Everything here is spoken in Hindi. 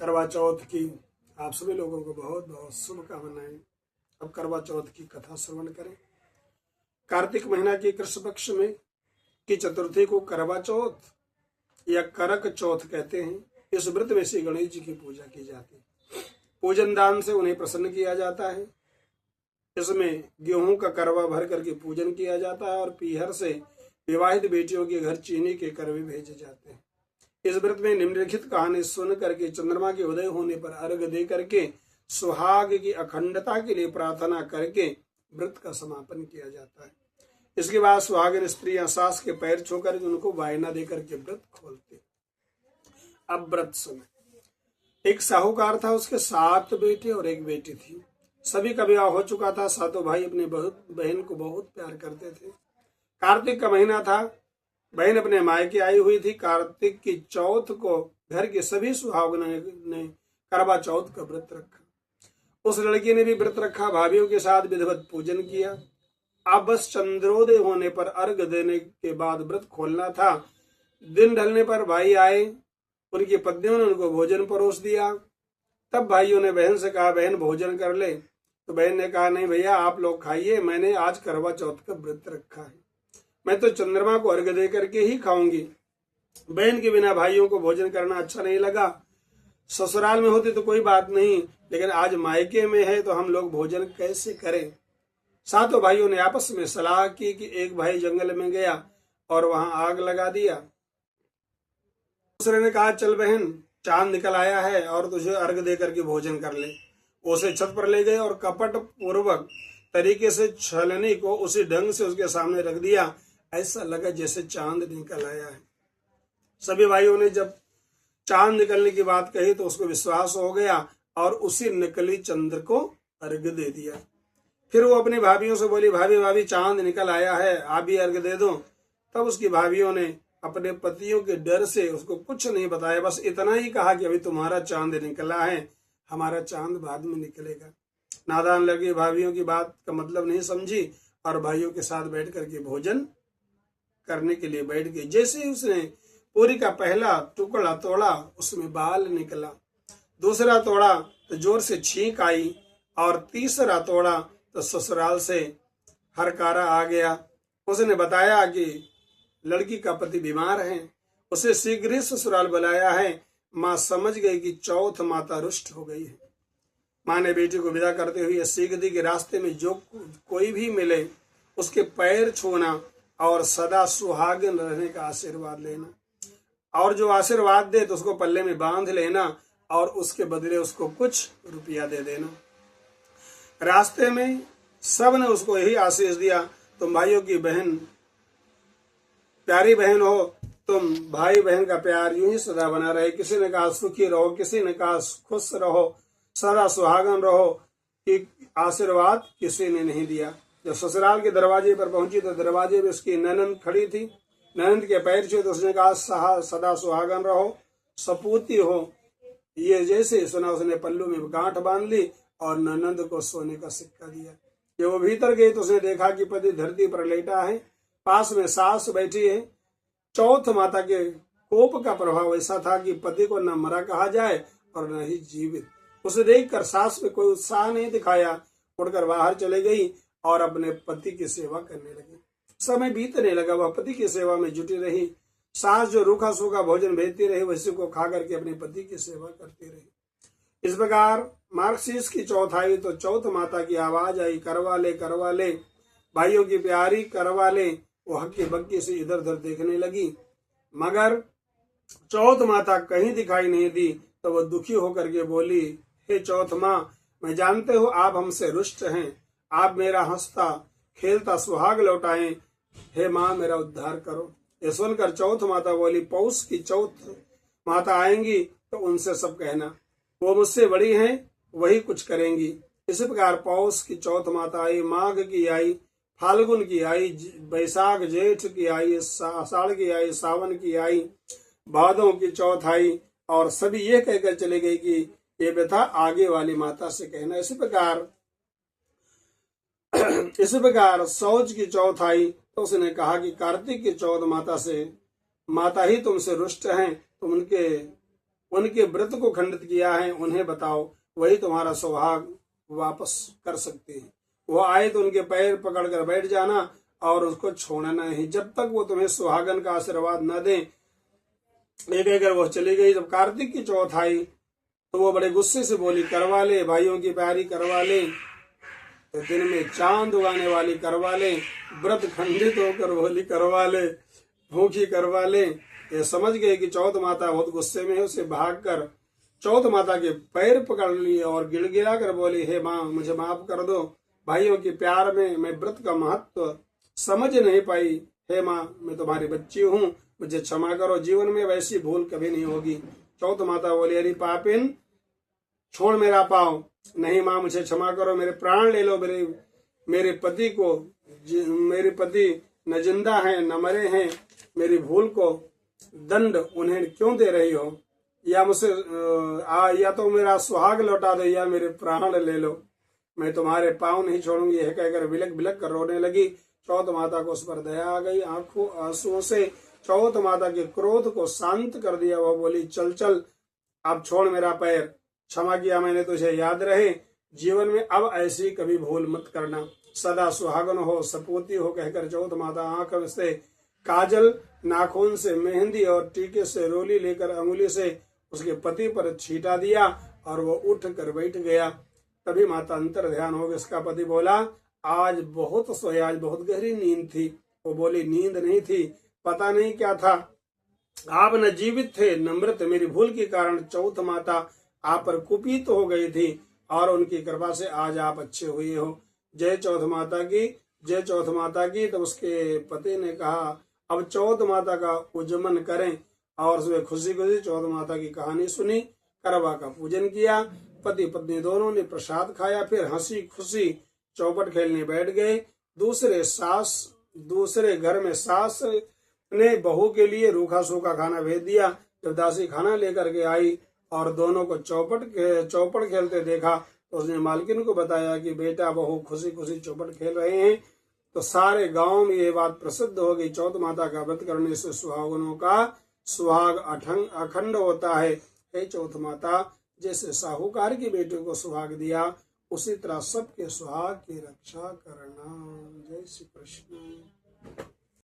करवा चौथ की आप सभी लोगों को बहुत बहुत शुभकामनाएं। अब करवा चौथ की कथा श्रवण करें। कार्तिक महीना की कृष्ण पक्ष में की चतुर्थी को करवा चौथ या करक चौथ कहते हैं। इस व्रत में श्री गणेश जी की पूजा की जाती है। पूजन दान से उन्हें प्रसन्न किया जाता है। इसमें गेहूं का करवा भर करके पूजन किया जाता है और पीहर से विवाहित बेटियों के घर चीनी के करवे भेजे जाते हैं। इस व्रत में निम्नलिखित कहानी सुन करके चंद्रमा के उदय होने पर अर्घ दे करके सुहाग की अखंडता के लिए प्रार्थना करके व्रत का समापन किया जाता है। इसके बाद सुहागिन स्त्रियां सास के पैर छूकर उनको वायना दे करके व्रत खोलते। अब व्रत समय एक साहूकार था, उसके 7 बेटे और 1 बेटी थी। सभी का विवाह हो चुका था। सातों भाई अपने बहन को बहुत प्यार करते थे। कार्तिक का महीना था। बहन अपने मायके आई हुई थी। कार्तिक की चौथ को घर के सभी सुहागनों ने करवा चौथ का व्रत रखा। उस लड़की ने भी व्रत रखा। भाभीियों के साथ विधिवत पूजन किया। अब बस चंद्रोदय होने पर अर्घ देने के बाद व्रत खोलना था। दिन ढलने पर भाई आए। उनकी पत्नियों ने उनको भोजन परोस दिया। तब भाइयों ने बहन से कहा, बहन भोजन कर ले। तो बहन ने कहा, नहीं भैया आप लोग खाइए, मैंने आज करवा चौथ का व्रत रखा है, मैं तो चंद्रमा को अर्घ दे करके ही खाऊंगी। बहन के बिना भाइयों को भोजन करना अच्छा नहीं लगा। ससुराल में होती तो कोई बात नहीं, लेकिन आज मायके में है तो हम लोग भोजन कैसे करें। सातों भाइयों ने आपस में सलाह की कि एक भाई जंगल में गया और वहां आग लगा दिया। दूसरे ने कहा, चल बहन चांद निकल आया है और तुझे अर्घ दे करके भोजन कर ले। उसे छत पर ले गए और कपट पूर्वक तरीके से छलनी को उसी ढंग से उसके सामने रख दिया। ऐसा लगा जैसे चांद निकल आया है। सभी भाइयों ने जब चांद निकलने की बात कही तो उसको विश्वास हो गया और उसी नकली चंद्र को अर्घ दे दिया। फिर वो अपनी भाभीियों से बोली, भाभी भाभी चांद निकल आया है, आप भी अर्घ दे दो। तब उसकी भाभीियों ने अपने पतियों के डर से उसको कुछ नहीं बताया, बस इतना ही कहा कि अभी तुम्हारा चांद निकला है, हमारा चांद बाद में निकलेगा। नादान लड़की भाभीियों की बात का मतलब नहीं समझी और भाइयों के साथ बैठ करके भोजन करने के लिए बैठ गई। जैसे ही उसने पूरी का पहला टुकड़ा तोड़ा, उसमें बाल निकला। दूसरा तोड़ा तो जोर से छींक आई और तीसरा तोड़ा तो ससुराल से हरकारा आ गया। उसने बताया कि लड़की का पति बीमार है, उसे शीघ्र ही ससुराल बुलाया है। माँ समझ गई कि चौथ माता रुष्ट हो गई है। माँ ने बेटी को विदा करते हुए सीख दी कि रास्ते में जो कोई भी मिले उसके पैर छूना और सदा सुहागिन रहने का आशीर्वाद लेना, और जो आशीर्वाद दे तो उसको पल्ले में बांध लेना और उसके बदले उसको कुछ रुपया दे देना। रास्ते में सब ने उसको यही आशीष दिया, तुम भाइयों की बहन प्यारी बहन हो, तुम भाई बहन का प्यार यूं ही सदा बना रहे। किसी ने कहा सुखी रहो, किसी ने कहा खुश रहो, सदा सुहागन रहो, कि आशीर्वाद किसी ने नहीं दिया। जब ससुराल के दरवाजे पर पहुंची तो दरवाजे में उसकी ननंद खड़ी थी। ननंद के पैर छुए तो उसने कहा, सदा सुहागन रहो, सपूती हो। ये जैसे सुना उसने पल्लू में गांठ बांध ली और ननंद को सोने का सिक्का दिया। जब वो भीतर गई तो उसने देखा कि पति धरती पर लेटा है, पास में सास बैठी है। चौथ माता के कोप का प्रभाव ऐसा था कि पति को न मरा कहा जाए और न ही जीवित। उसे देखकर सास में कोई उत्साह नहीं दिखाया, उड़कर बाहर चले गई और अपने पति की सेवा करने लगी। समय बीतने लगा, वह पति की सेवा में जुटी रही। सास जो रूखा सूखा भोजन भेजती रही, वैसे को खा करके अपने पति की सेवा करती रही। इस प्रकार मार्गशीर्ष की चौथ आई तो चौथ माता की आवाज आई, करवा ले करवा ले, भाइयों की प्यारी करवा ले। वो हक्की बक्की से इधर उधर देखने लगी, मगर चौथ माता कहीं दिखाई नहीं दी। तो वह दुखी होकर के बोली, हे चौथ माँ, मैं जानते हो आप हमसे रुष्ट हैं, आप मेरा हंसता खेलता सुहाग लौटाएं, हे माँ मेरा उद्धार करो। ये सुनकर चौथ माता बोली, पौष की चौथ माता आएंगी तो उनसे सब कहना, वो मुझसे बड़ी हैं, वही कुछ करेंगी। इसी प्रकार पौष की चौथ माता आई, माघ की आई, फाल्गुन की आई, बैसाख जेठ की आई, आषाढ़ की आई, सावन की आई, भादों की चौथ आई, और सभी ये कहकर चले गई कि ये व्यथा आगे वाली माता से कहना। इसी प्रकार सौज की चौथ आई तो उसने कहा कि कार्तिक की चौथ माता ही तुमसे रुष्ट हैं, तुम उनके उनके व्रत को खंडित किया है, उन्हें बताओ, वही तुम्हारा सुहाग वापस कर सकते हैं। वो आए तो उनके पैर पकड़कर बैठ जाना और उसको छोड़ना नहीं जब तक वो तुम्हें सुहागन का आशीर्वाद न दें। एक अगर वो चली गई। जब कार्तिक की चौथ आई तो वो बड़े गुस्से से बोली, करवा ले भाइयों की प्यारी, करवा ले, तो दिन में चांद उगाने वाली करवा ले, व्रत खंडित होकर बोली करवा ले, भूखी करवा ले। ये समझ गए कि चौथ माता बहुत गुस्से में है, उसे भागकर चौथ माता के पैर पकड़ लिए और गिड़गिड़ा कर बोली, हे माँ मुझे माफ कर दो, भाइयों के प्यार में मैं व्रत का महत्व समझ नहीं पाई। हे माँ मैं तुम्हारी बच्ची हूँ, मुझे क्षमा करो, जीवन में वैसी भूल कभी नहीं होगी। चौथ माता बोली, अरे पापिन छोड़ मेरा पाँव। नहीं माँ मुझे क्षमा करो, मेरे प्राण ले लो, मेरे पति को, मेरे पति न जिंदा है न मरे हैं, मेरी भूल को दंड उन्हें क्यों दे रही हो? या मुझसे या तो मेरा सुहाग लौटा दो या मेरे प्राण ले लो, मैं तुम्हारे पाँव नहीं छोड़ूंगी। यह कहकर बिलक बिलक कर रोने लगी। चौथ माता को उस पर दया आ गई, आंखों आंसुओं से चौथ माता के क्रोध को शांत कर दिया। वह बोली, चल चल अब छोड़ मेरा पैर, क्षमा किया मैंने तुझे, याद रहे जीवन में अब ऐसी कभी भूल मत करना, सदा सुहागन हो सपूती हो। कहकर चौथ माता आंख से काजल, नाखून से मेहंदी और टीके से रोली लेकर अंगुली से उसके पति पर छीटा दिया और वो उठ कर बैठ गया। तभी माता अंतर ध्यान हो गई। उसका पति बोला, आज बहुत सोया, आज बहुत गहरी नींद थी। वो बोली, नींद नहीं थी, पता नहीं क्या था, आप न जीवित थे न मृत। मेरी भूल के कारण चौथ माता आप पर कुपित हो गई थी और उनकी कृपा से आज आप अच्छे हुए हो। जय चौथ माता की, जय चौथ माता की। तो उसके पति ने कहा, अब चौथ माता का पूजन करें। और उसमें खुशी खुशी चौथ माता की कहानी सुनी, करवा का पूजन किया। पति पत्नी दोनों ने प्रसाद खाया, फिर हंसी खुशी चौपट खेलने बैठ गए। दूसरे घर में सास ने बहू के लिए रूखा सूखा खाना भेज दिया। जब दासी खाना लेकर के आई और दोनों को चौपट खेलते देखा तो उसने मालकिन को बताया कि बेटा बहू खुशी खुशी चौपट खेल रहे हैं। तो सारे गांव में ये बात प्रसिद्ध हो गई, चौथ माता का व्रत करने से सुहागनों का सुहाग अखंड होता है। हे चौथ माता, जैसे साहूकार की बेटी को सुहाग दिया उसी तरह सबके सुहाग की रक्षा करना। जय श्री कृष्ण।